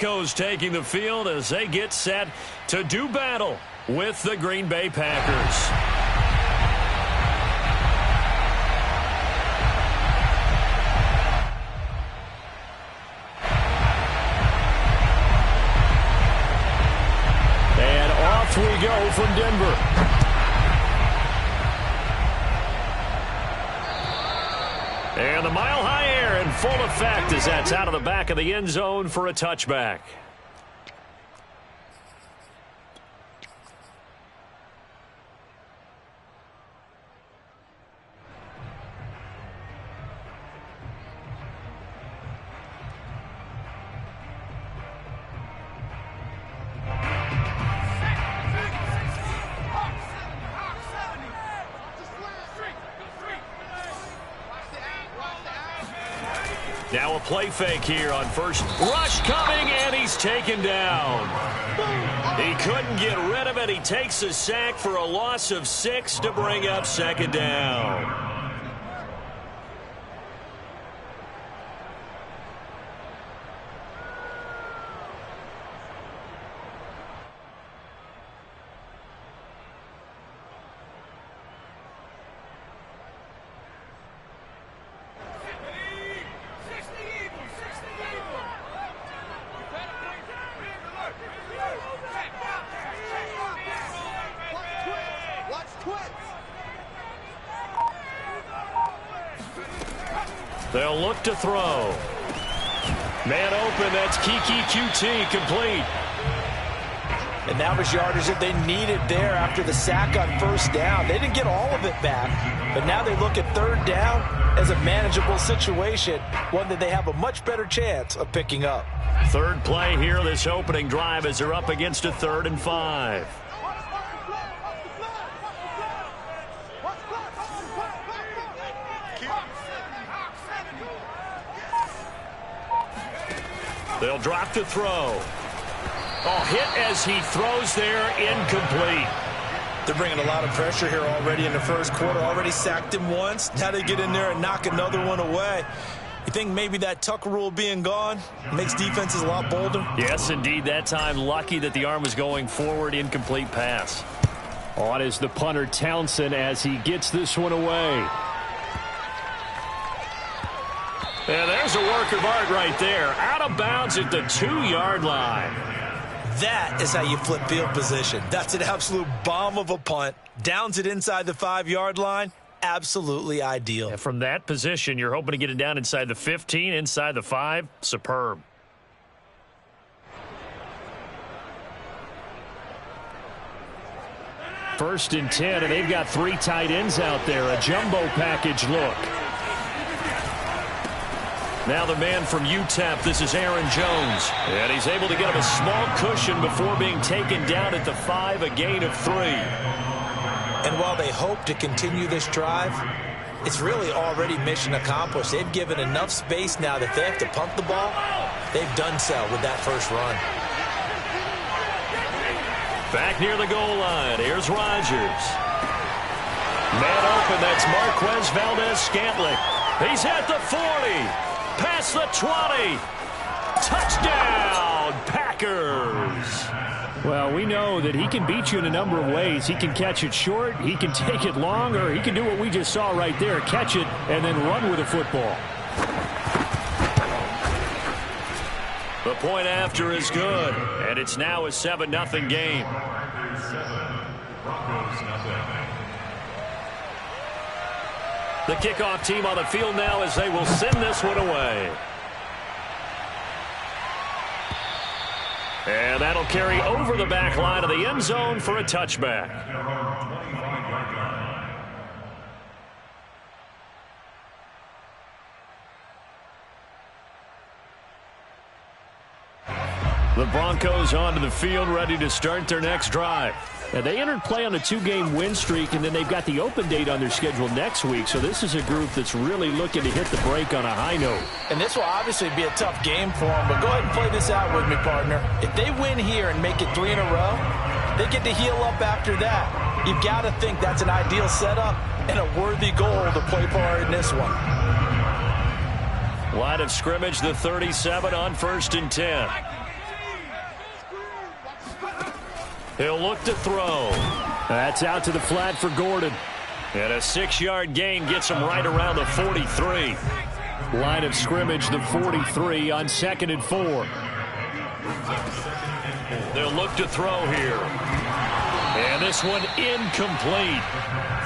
Broncos taking the field as they get set to do battle with the Green Bay Packers. And off we go from Denver. And the mile-high air in full effect as that's out of the back of the end zone for a touchback. Now a play fake here on first. Rush coming, and he's taken down. He couldn't get rid of it. He takes a sack for a loss of 6 to bring up second down. They'll look to throw. Man open, that's Kiki QT, complete. And that was yardage that they needed there after the sack on first down. They didn't get all of it back, but now they look at third down as a manageable situation, one that they have a much better chance of picking up. Third play here, this opening drive, as they're up against a 3rd and 5. They'll drop to throw. Oh, hit as he throws there, incomplete. They're bringing a lot of pressure here already in the first quarter. Already sacked him once. Now they get in there and knock another one away. You think maybe that Tucker rule being gone makes defenses a lot bolder? Yes, indeed. That time, lucky that the arm was going forward, incomplete pass. On is the punter, Townsend, as he gets this one away. And there's a work of art right there. Out of bounds at the 2-yard line. That is how you flip field position. That's an absolute bomb of a punt. Downs it inside the 5-yard line. Absolutely ideal. And from that position, you're hoping to get it down inside the 15, inside the 5. Superb. First and 10, and they've got 3 tight ends out there. A jumbo package look. Now the man from UTEP, this is Aaron Jones. And he's able to get him a small cushion before being taken down at the 5, a gain of 3. And while they hope to continue this drive, it's really already mission accomplished. They've given enough space now that if they have to punt the ball, they've done so with that first run. Back near the goal line, here's Rodgers. Man open, that's Marquez Valdez-Scantling. He's at the 40. Past the 20. Touchdown, Packers. Well, we know that he can beat you in a number of ways. He can catch it short, he can take it long, or he can do what we just saw right there, catch it and then run with the football. The point after is good, and it's now a 7-0 game. The kickoff team on the field now as they will send this one away. And that'll carry over the back line of the end zone for a touchback. The Broncos onto the field, ready to start their next drive. Now, they entered play on a 2-game win streak, and then they've got the open date on their schedule next week. So this is a group that's really looking to hit the break on a high note. And this will obviously be a tough game for them, but go ahead and play this out with me, partner. If they win here and make it 3 in a row, they get to heal up after that. You've got to think that's an ideal setup and a worthy goal to play for in this one. Line of scrimmage, the 37 on 1st and 10. He'll look to throw. That's out to the flat for Gordon. And a 6-yard gain gets him right around the 43. Line of scrimmage, the 43 on 2nd and 4. They'll look to throw here. And this one incomplete.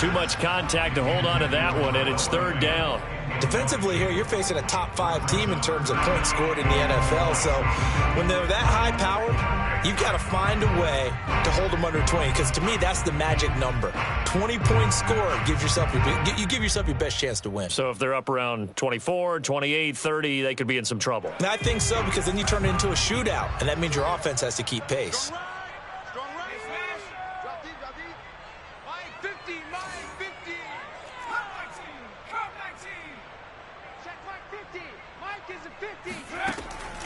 Too much contact to hold on to that one, and it's 3rd down. Defensively here, you're facing a top-5 team in terms of points scored in the NFL. So when they're that high-powered, you've got to find a way to hold them under 20. Because to me, that's the magic number. 20-point score gives yourself you give yourself your best chance to win. So if they're up around 24, 28, 30, they could be in some trouble. And I think so, because then you turn it into a shootout, and that means your offense has to keep pace.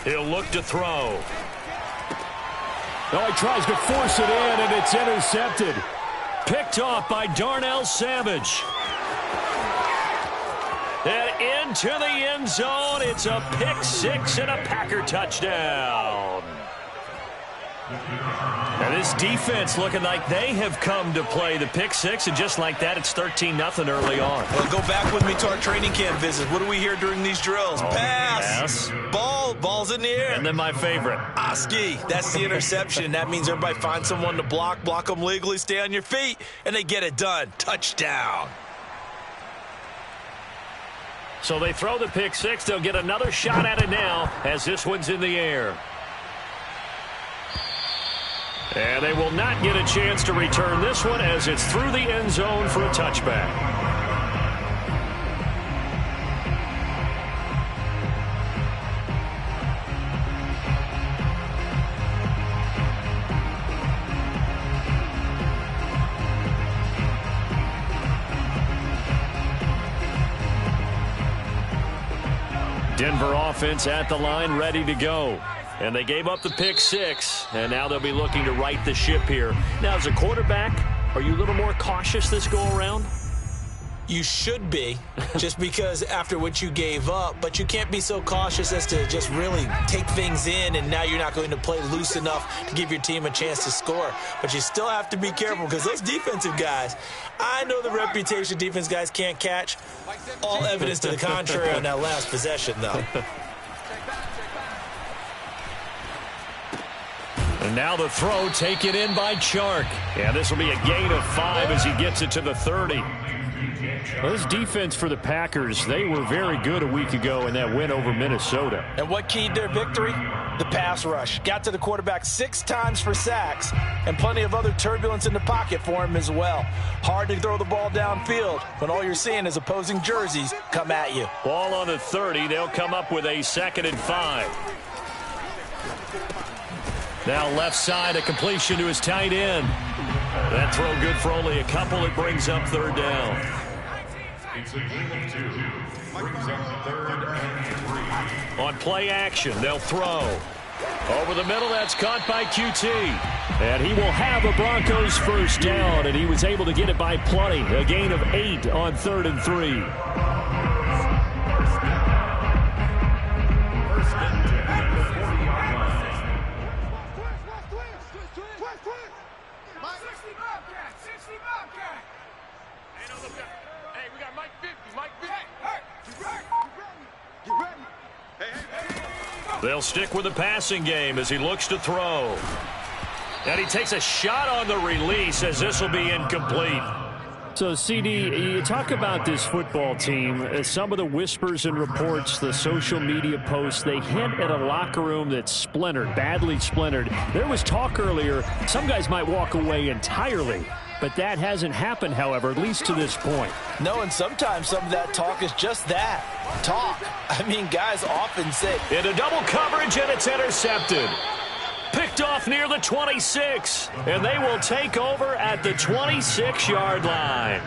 He'll look to throw. Oh, he tries to force it in, and it's intercepted. Picked off by Darnell Savage. And into the end zone. It's a pick 6 and a Packer touchdown. And this defense looking like they have come to play the pick 6, and just like that, it's 13-0 early on. Well, go back with me to our training camp visit. What do we hear during these drills? Pass. Ball's in the air. And then my favorite. Oski, that's the interception. That means everybody finds someone to block them legally, stay on your feet, and they get it done. Touchdown. So they throw the pick 6. They'll get another shot at it now as this one's in the air. And they will not get a chance to return this one as it's through the end zone for a touchback. Denver offense at the line, ready to go. And they gave up the pick 6, and now they'll be looking to right the ship here. Now, as a quarterback, are you a little more cautious this go-around? You should be, just because after what you gave up, but you can't be so cautious as to just really take things in, and now you're not going to play loose enough to give your team a chance to score. But you still have to be careful, because those defensive guys, I know the reputation defense guys can't catch. All evidence to the contrary on that last possession, though. And now the throw taken in by Chark. And this will be a gain of 5 as he gets it to the 30. Well, this defense for the Packers, they were very good a week ago in that win over Minnesota. And what keyed their victory? The pass rush. Got to the quarterback 6 times for sacks, and plenty of other turbulence in the pocket for him as well. Hard to throw the ball downfield when all you're seeing is opposing jerseys come at you. Ball on the 30. They'll come up with a 2nd and 5. Now left side, a completion to his tight end. That throw good for only a couple. It brings up 3rd down. It's a game of 2. Brings up 3rd and 3. On play action, they'll throw. Over the middle, that's caught by QT. And he will have a Broncos first down, and he was able to get it by plenty. A gain of 8 on 3rd and 3. They'll stick with the passing game as he looks to throw. And he takes a shot on the release as this will be incomplete. So, CD, you talk about this football team, some of the whispers and reports, the social media posts, they hint at a locker room that's splintered, badly splintered. There was talk earlier, some guys might walk away entirely. But that hasn't happened, however, at least to this point. No, and sometimes some of that talk is just that, talk. I mean, guys often say, into double coverage, and it's intercepted. Picked off near the 26, and they will take over at the 26-yard line.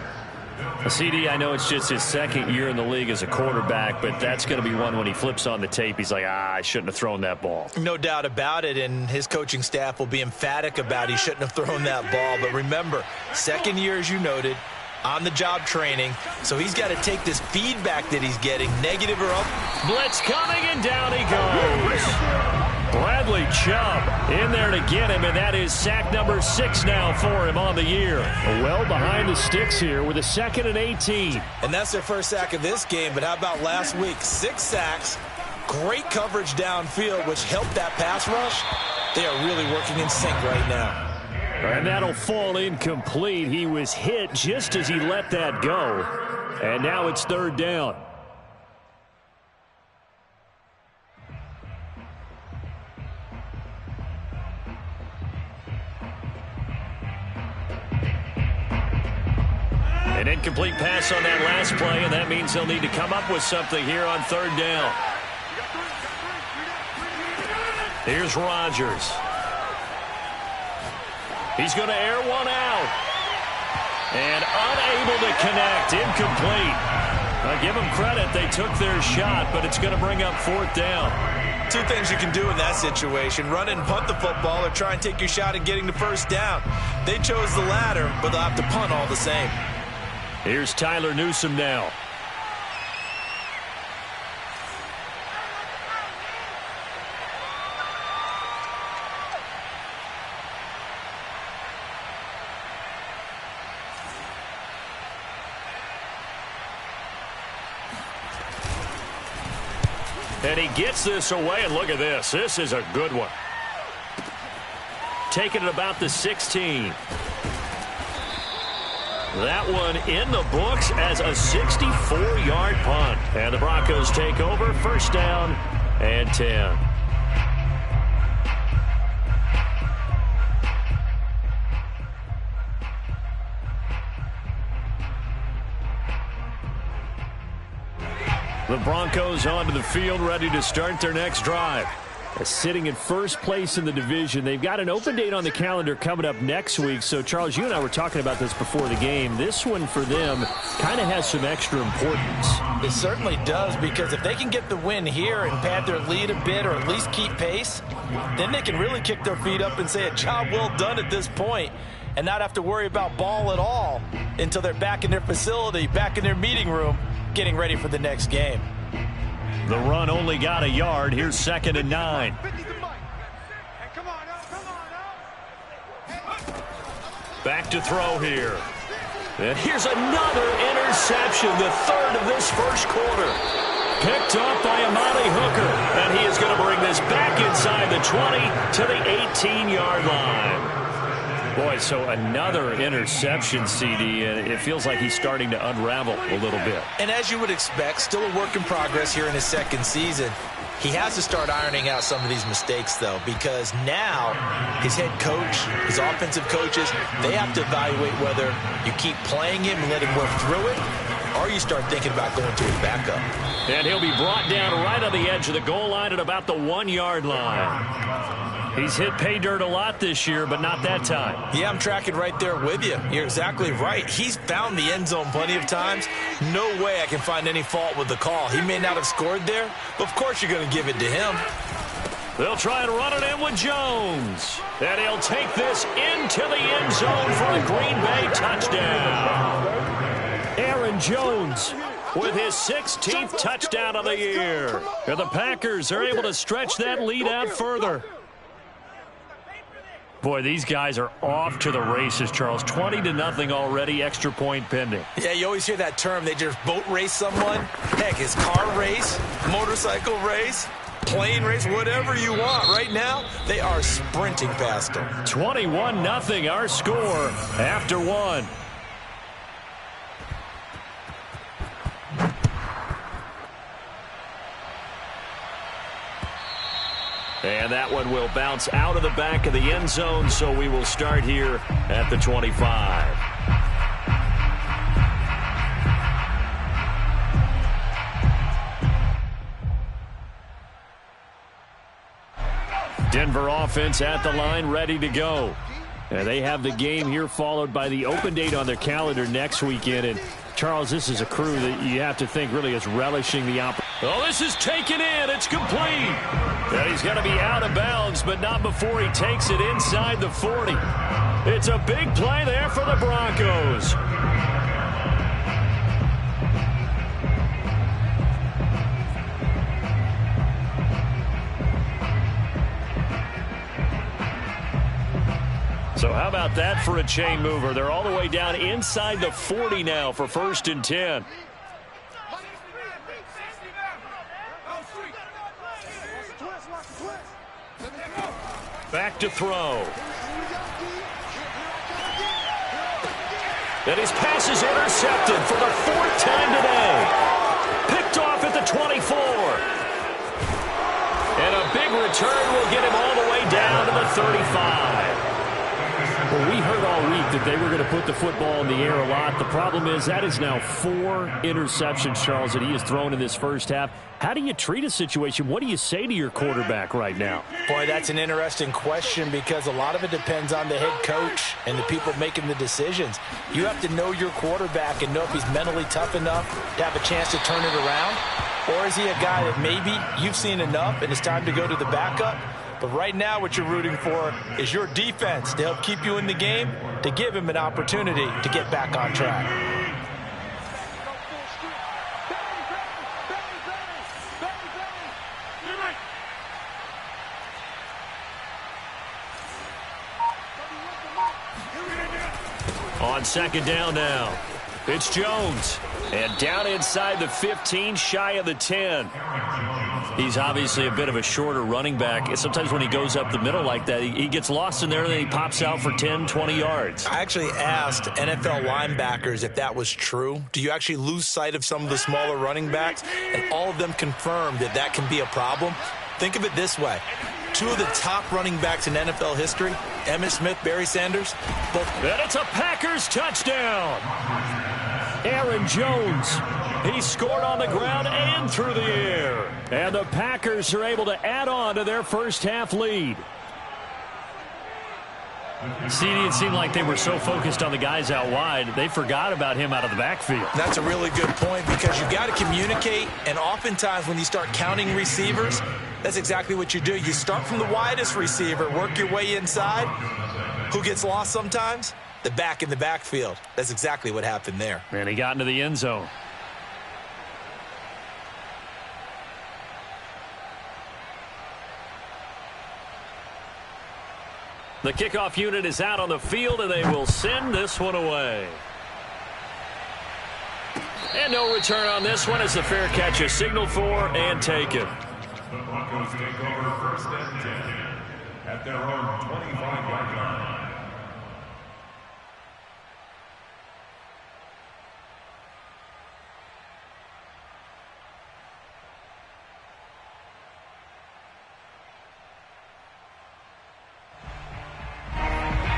CD, I know it's just his 2nd year in the league as a quarterback, but that's going to be one when he flips on the tape. He's like, I shouldn't have thrown that ball. No doubt about it, and his coaching staff will be emphatic about he shouldn't have thrown that ball. But remember, 2nd year, as you noted, on-the-job training, so he's got to take this feedback that he's getting, negative or up. Blitz coming, and down he goes. Bradley Chubb in there to get him, and that is sack number 6 now for him on the year. Well behind the sticks here with a 2nd and 18. And that's their first sack of this game, but how about last week? 6 sacks, great coverage downfield, which helped that pass rush. They are really working in sync right now. And that'll fall incomplete. He was hit just as he let that go. And now it's 3rd down. An incomplete pass on that last play, and that means they'll need to come up with something here on 3rd down. Here's Rodgers. He's going to air one out. And unable to connect. Incomplete. I'll give them credit. They took their shot, but it's going to bring up 4th down. 2 things you can do in that situation. Run and punt the football or try and take your shot at getting the 1st down. They chose the latter, but they'll have to punt all the same. Here's Tyler Newsome now. And he gets this away, and look at this. This is a good one. Taking it about the 16. That one in the books as a 64-yard punt. And the Broncos take over, 1st down and 10. The Broncos onto the field, ready to start their next drive. Sitting in 1st place in the division. They've got an open date on the calendar coming up next week. So, Charles, you and I were talking about this before the game. This one for them kind of has some extra importance. It certainly does, because if they can get the win here and pad their lead a bit or at least keep pace, then they can really kick their feet up and say a job well done at this point and not have to worry about ball at all until they're back in their facility, back in their meeting room, getting ready for the next game. The run only got a yard. Here's 2nd and 9. Back to throw here. And here's another interception, the 3rd of this 1st quarter. Picked off by Amani Hooker. And he is going to bring this back inside the 20 to the 18-yard line. Boy, so another interception, CD, and it feels like he's starting to unravel a little bit. And as you would expect, still a work in progress here in his 2nd season. He has to start ironing out some of these mistakes, though, because now his head coach, his offensive coaches, they have to evaluate whether you keep playing him and let him work through it, or you start thinking about going to his backup. And he'll be brought down right on the edge of the goal line at about the 1-yard line. He's hit pay dirt a lot this year, but not that time. Yeah, I'm tracking right there with you. You're exactly right. He's found the end zone plenty of times. No way I can find any fault with the call. He may not have scored there, but of course you're going to give it to him. They'll try and run it in with Jones. And he'll take this into the end zone for a Green Bay touchdown. Aaron Jones with his 16th touchdown of the year. And the Packers are able to stretch that lead out further. Boy, these guys are off to the races, Charles. 20-0 already, extra point pending. Yeah, you always hear that term. They just boat race someone. Heck, it's car race, motorcycle race, plane race, whatever you want. Right now, they are sprinting past them. 21-0, our score after 1. And that one will bounce out of the back of the end zone, so we will start here at the 25. Denver offense at the line, ready to go. And they have the game here followed by the open date on their calendar next weekend. And, Charles, this is a crew that you have to think really is relishing the opportunity. Oh, this is taken in. It's complete. And he's going to be out of bounds, but not before he takes it inside the 40. It's a big play there for the Broncos. So how about that for a chain mover? They're all the way down inside the 40 now for 1st and 10. Back to throw. And his pass is intercepted for the 4th time today. Picked off at the 24. And a big return will get him all the way down to the 35. Well, we heard all week that they were going to put the football in the air a lot. The problem is that is now 4 interceptions, Charles, that he has thrown in this first half. How do you treat a situation? What do you say to your quarterback right now? Boy, that's an interesting question because a lot of it depends on the head coach and the people making the decisions. You have to know your quarterback and know if he's mentally tough enough to have a chance to turn it around. Or is he a guy that maybe you've seen enough and it's time to go to the backup? But right now what you're rooting for is your defense to help keep you in the game, to give him an opportunity to get back on track. On 2nd down now, it's Jones. And down inside the 15, shy of the 10. He's obviously a bit of a shorter running back. And sometimes when he goes up the middle like that, he gets lost in there and then he pops out for 10, 20 yards. I actually asked NFL linebackers if that was true. Do you actually lose sight of some of the smaller running backs? And all of them confirmed that that can be a problem. Think of it this way. 2 of the top running backs in NFL history, Emmitt Smith, Barry Sanders, both. And it's a Packers touchdown. Aaron Jones, he scored on the ground and through the air. And the Packers are able to add on to their first half lead. CD, it seemed like they were so focused on the guys out wide, they forgot about him out of the backfield. That's a really good point because you've got to communicate, and oftentimes when you start counting receivers, that's exactly what you do. You start from the widest receiver, work your way inside. Who gets lost sometimes? The back in the backfield. That's exactly what happened there. And he got into the end zone. The kickoff unit is out on the field, and they will send this one away. And no return on this one as the fair catch is signaled for and taken. The Broncos take over 1st and 10 at their own 25-yard line.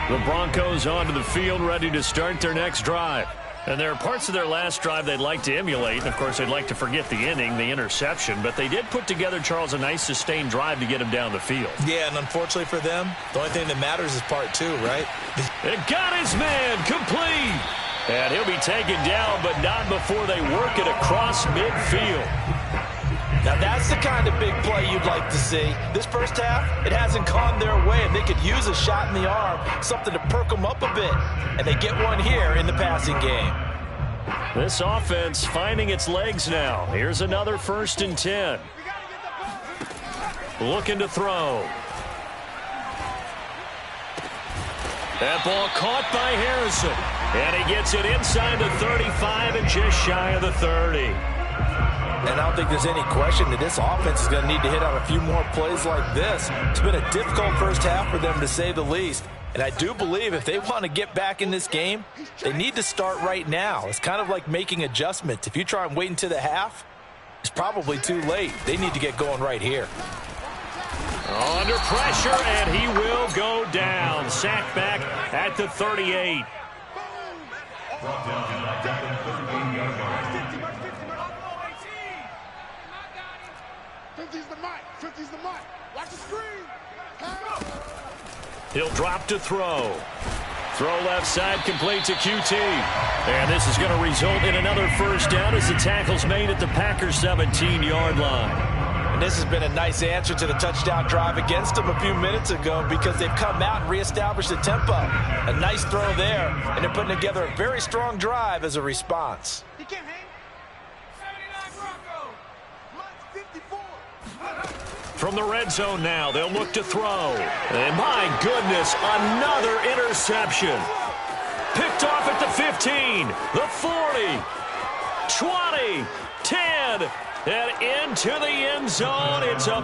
The Broncos onto the field, ready to start their next drive. And there are parts of their last drive they'd like to emulate. And, of course, they'd like to forget the inning, the interception. But they did put together, Charles, a nice sustained drive to get him down the field. Yeah, and unfortunately for them, the only thing that matters is part 2, right? It got his man complete. And he'll be taken down, but not before they work it across midfield. Now, that's the kind of big play you'd like to see. This first half, it hasn't gone their way, and they could use a shot in the arm, something to perk them up a bit. And they get one here in the passing game. This offense finding its legs now. Here's another 1st and 10. Looking to throw. That ball caught by Harrison. And he gets it inside the 35 and just shy of the 30. And I don't think there's any question that this offense is going to need to hit on a few more plays like this. It's been a difficult first half for them, to say the least. And I do believe if they want to get back in this game, they need to start right now. It's kind of like making adjustments. If you try and wait until the half, it's probably too late. They need to get going right here. Under pressure, and he will go down. Sacked back at the 38. Brought down at the 38-yard line. 50's the mic. 50's the mic. Watch the screen. He'll drop to throw. Throw left side, complete to QT. And this is going to result in another first down as the tackle's made at the Packers' 17-yard line. And this has been a nice answer to the touchdown drive against them a few minutes ago because they've come out and reestablished the tempo. A nice throw there, and they're putting together a very strong drive as a response. He can't hang. 79 Broncos. Mine's 54. From the red zone now, they'll look to throw. And my goodness, another interception. Picked off at the 15, the 40, 20, 10, and into the end zone. It's a